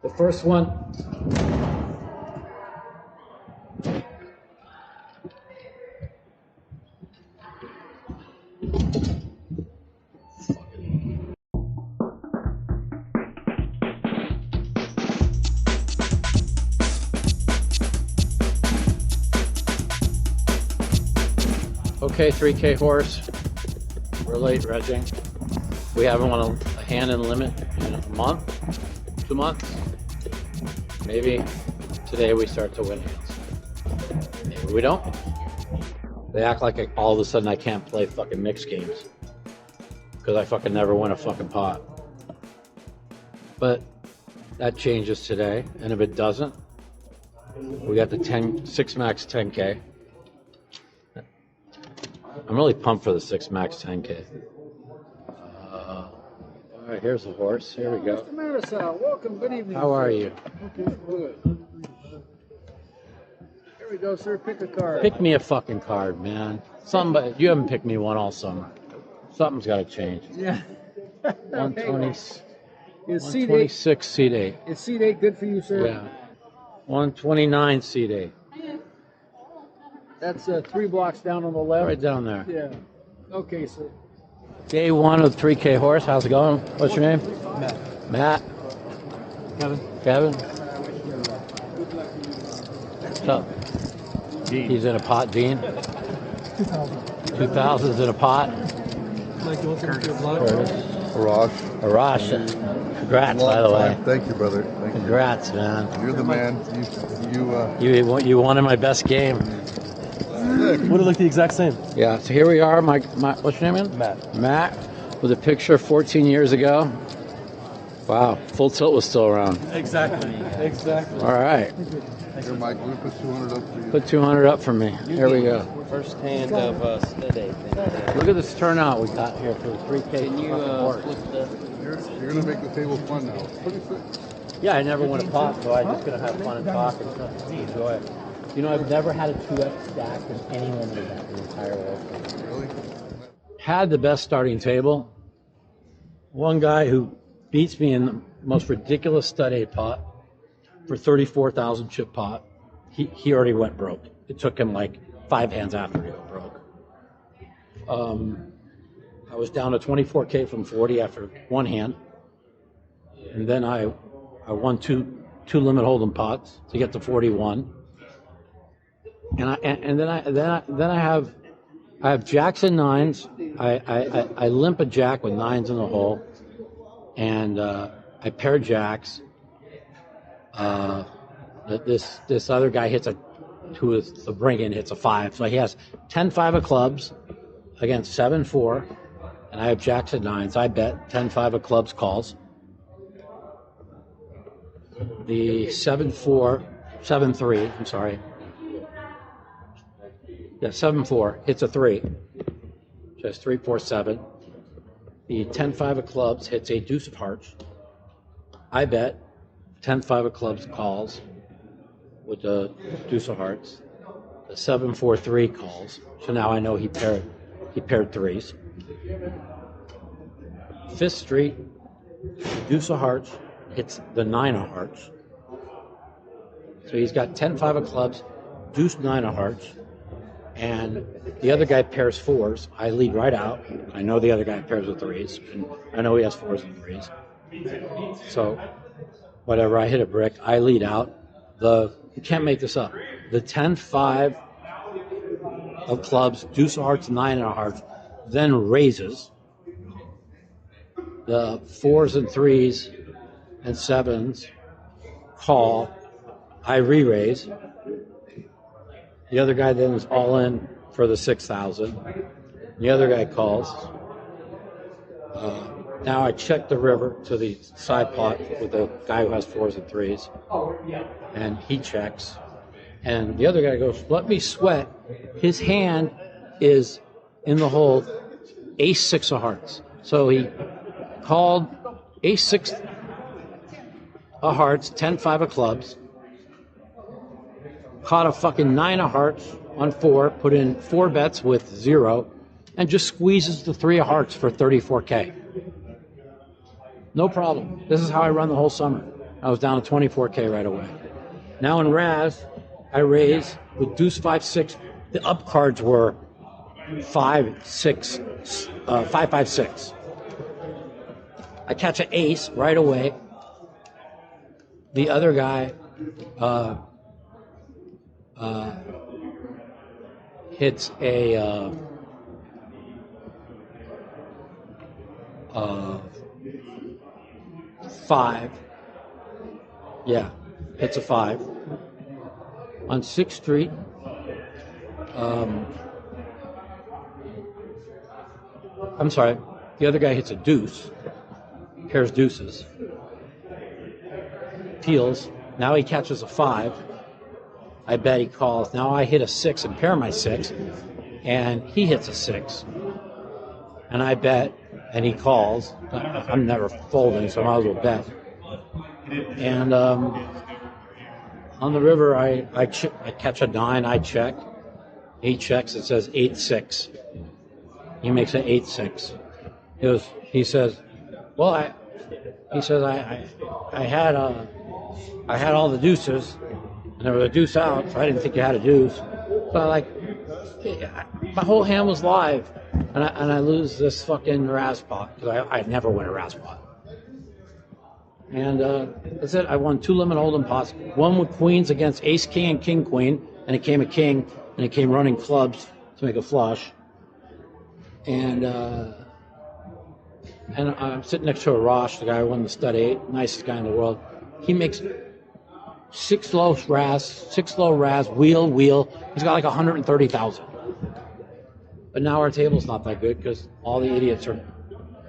The first one. Okay, 3K horse. We're late, Regging. We haven't won a hand in limit in a month, 2 months. Maybe today we start to win hands. Maybe we don't. They act like all of a sudden I can't play fucking mixed games because I fucking never win a fucking pot. But that changes today, and if it doesn't, we got the 6 max 10K. I'm really pumped for the 6 max 10K. All right, here's the horse. Here we go. Mr. Mautow, welcome. Good evening. How are you? Okay, good. Here we go, sir. Pick a card. Pick me a fucking card, man. Somebody, you haven't picked me one all summer. Something's got to change. Yeah. 120, Is seat 126 seat 8. Is seat 8 good for you, sir? Yeah. 129 seat 8. That's 3 blocks down on the left. Right down there. Yeah. Okay, sir. Day 1 of 3K horse. How's it going? What's your name? Matt. Matt. Kevin. Kevin. What's up? Dean. He's in a pot, Dean. 2000's in a pot. Mike, you want some of your blood? Arash. Congrats, by the way. Thank you, brother. Thank you. Congrats, man. You're the man. You won in my best game. Would it look the exact same? Yeah, so here we are. My what's your name again? Matt. Matt, with a picture 14 years ago. Wow, Full Tilt was still around. Exactly. All right, Here, Mike. We put 200 up for you. put 200 up for me. Here we go. First hand of today. Look at this turnout we got here for the 3K. Can you horse. You're gonna make the table fun now. What is it? Yeah, I never won a pot, so I'm just gonna have fun and talk and enjoy it. You know, I've never had a 2X stack in any limited event in the entire world. Really? Had the best starting table. One guy who beats me in the most ridiculous stud 8 pot for 34,000 chip pot. He already went broke. It took him like 5 hands after he went broke. I was down to 24K from 40 after 1 hand, and then I won two limit hold'em pots to get to 41. And then I have jacks and nines. I limp a jack with 9s in the hole, and I pair jacks. This other guy who is the bring-in hits a 5, so he has 10-5 of clubs against 7-4, and I have jacks and nines. I bet 10-5 of clubs calls. The 7-3. I'm sorry. Yeah, 7-4 hits a 3. Just 3, 4, 7. The 10-5 of clubs hits a deuce of hearts. I bet 10-5 of clubs calls with the deuce of hearts. The 7-4-3 calls. So now I know he paired threes. Fifth Street, deuce of hearts hits the 9 of hearts. So he's got 10-5 of clubs, deuce 9 of hearts. And the other guy pairs 4s. I lead right out. I know the other guy pairs with 3s. And I know he has 4s and 3s. So whatever, I hit a brick. I lead out. You can't make this up. The 10-5 of clubs, deuce of hearts, 9 of hearts, then raises. The 4s and 3s and 7s call. I re-raise. The other guy then is all in for the 6,000. The other guy calls. Now I check the river to the side pot with the guy who has 4s and 3s. And he checks. And the other guy goes, let me sweat. His hand is in the hole, ace-6 of hearts. So he called ace-6 of hearts, 10-5 of clubs. Caught a fucking 9 of hearts on 4, put in 4 bets with 0, and just squeezes the 3 of hearts for 34K. No problem. This is how I run the whole summer. I was down to 24K right away. Now in Raz, I raise with deuce 5-6. The up cards were 5-6, 5-5-6. I catch an ace right away. The other guy hits a 5. Yeah, hits a 5 on 6th Street. I'm sorry, the other guy hits a deuce, pairs deuces, peels. Now he catches a 5. I bet he calls. Now I hit a 6 and pair my 6, and he hits a 6. And I bet, and he calls. I'm never folding, so I might as well bet. And on the river, I catch a 9, I check. He checks, it says 8-6. He makes an 8-6. He says, well, I had all the deuces, and there was a deuce out, so I didn't think you had a deuce. But my whole hand was live, and I lose this fucking Raz pot because I never win a Raz pot. And that's it. I won 2 limit hold'em pots. One with queens against ace king and king queen, and it came a king, and it came running clubs to make a flush. And I'm sitting next to a Rosh, the guy who won the stud 8, nicest guy in the world. He makes 6 low Raz, wheel. He's got like 130,000. But now our table's not that good because all the idiots are.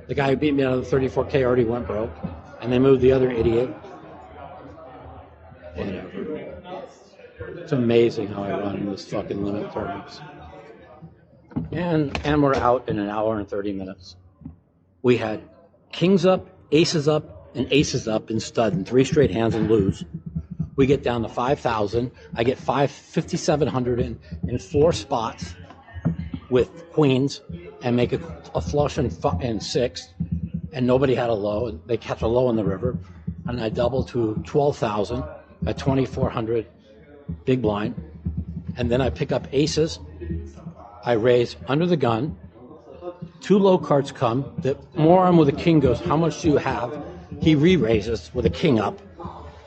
The guy who beat me out of the 34K already went broke, and they moved the other idiot. Whatever. It's amazing how I run in this fucking limit tournaments. And we're out in an hour and 30 minutes. We had kings up, aces up, and aces up in stud in 3 straight hands and lose. We get down to 5,000. I get 5,700 in 4 spots with queens and make a flush in 6, and nobody had a low. They catch a low in the river, and I double to 12,000 at 2,400 big blind, and then I pick up aces. I raise under the gun. 2 low cards come. The moron with a king goes, how much do you have? He re-raises with a king up,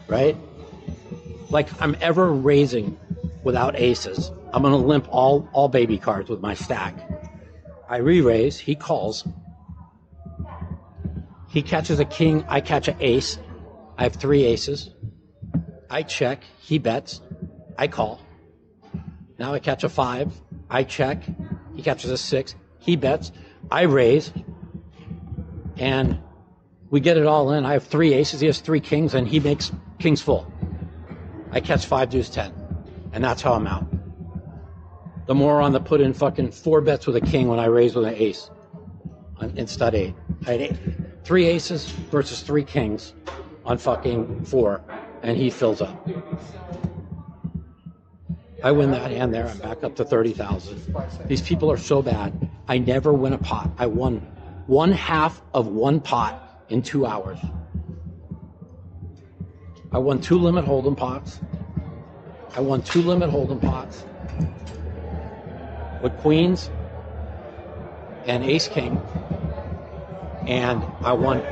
right? Like I'm ever raising without aces. I'm going to limp all baby cards with my stack. I re-raise. He calls. He catches a king. I catch an ace. I have 3 aces. I check. He bets. I call. Now I catch a 5. I check. He catches a 6. He bets. I raise. And we get it all in. I have 3 aces. He has 3 kings, and he makes kings full. I catch 5 deuce 10. And that's how I'm out. The moron that put in fucking 4 bets with a king when I raised with an ace in stud 8. I had 3 aces versus 3 kings on fucking 4, and he fills up. I win that hand there. I'm back up to 30,000. These people are so bad. I never win a pot. I won 1/2 of 1 pot in 2 hours. I won 2 limit hold'em pots. With queens and ace king, and I won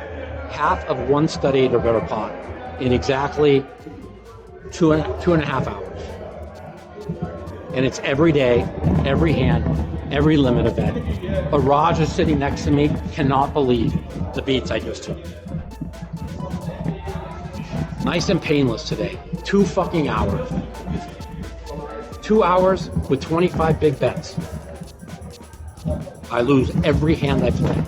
1/2 of 1 stud 8 or better pot in exactly 2.5 hours. And it's every day, every hand, every limit event. A Raj is sitting next to me, cannot believe the beats I just took. Nice and painless today. 2 fucking hours. 2 hours with 25 big bets. I lose every hand I play.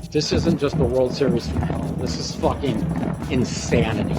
This isn't just a World Series from hell. This is fucking insanity.